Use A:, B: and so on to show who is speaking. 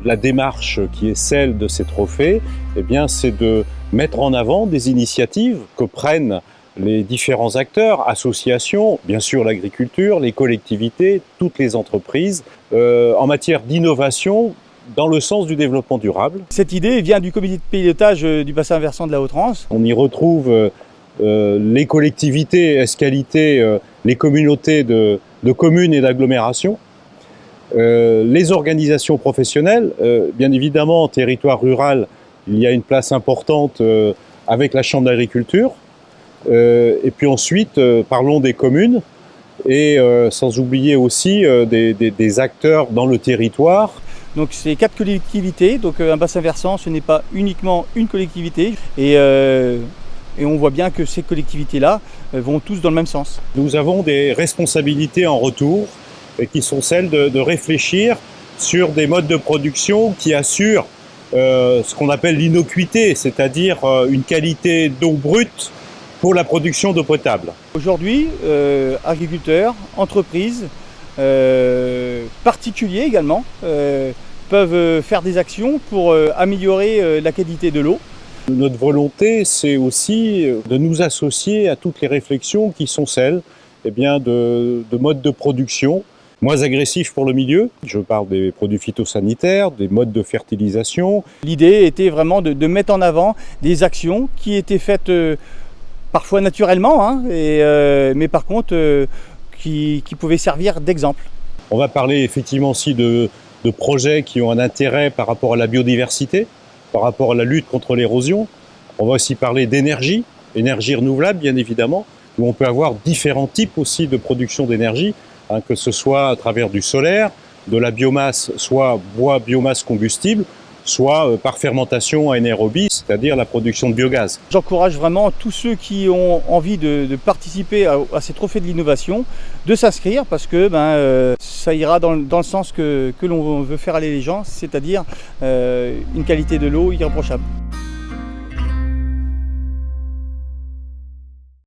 A: la démarche qui est celle de ces trophées, eh bien, c'est de mettre en avant des initiatives que prennent les différents acteurs, associations, bien sûr l'agriculture, les collectivités, toutes les entreprises, en matière d'innovation dans le sens du développement durable.
B: Cette idée vient du comité de pilotage du bassin versant de la Haute-Rance.
A: On y retrouve les collectivités, escalités, les communautés de communes et d'agglomérations, les organisations professionnelles, bien évidemment en territoire rural, il y a une place importante avec la Chambre d'agriculture, et puis ensuite parlons des communes et sans oublier aussi des acteurs dans le territoire.
B: Donc c'est 4 collectivités, donc un bassin versant ce n'est pas uniquement une collectivité et on voit bien que ces collectivités-là vont tous dans le même sens.
A: Nous avons des responsabilités en retour qui sont celles de réfléchir sur des modes de production qui assurent ce qu'on appelle l'innocuité, c'est-à-dire une qualité d'eau brute pour la production d'eau potable.
B: Aujourd'hui, agriculteurs, entreprises, particuliers également, peuvent faire des actions pour améliorer la qualité de l'eau.
A: Notre volonté, c'est aussi de nous associer à toutes les réflexions qui sont celles de modes de production moins agressifs pour le milieu. Je parle des produits phytosanitaires, des modes de fertilisation.
B: L'idée était vraiment de mettre en avant des actions qui étaient faites parfois naturellement, mais par contre qui pouvaient servir d'exemple.
A: On va parler effectivement aussi de projets qui ont un intérêt par rapport à la biodiversité, par rapport à la lutte contre l'érosion. On va aussi parler d'énergie, énergie renouvelable bien évidemment, où on peut avoir différents types aussi de production d'énergie, que ce soit à travers du solaire, de la biomasse, soit bois, biomasse combustible, soit par fermentation anaérobie, c'est-à-dire la production de biogaz.
B: J'encourage vraiment tous ceux qui ont envie de participer à ces trophées de l'innovation de s'inscrire parce que ça ira dans le sens que l'on veut faire aller les gens, c'est-à-dire une qualité de l'eau irréprochable.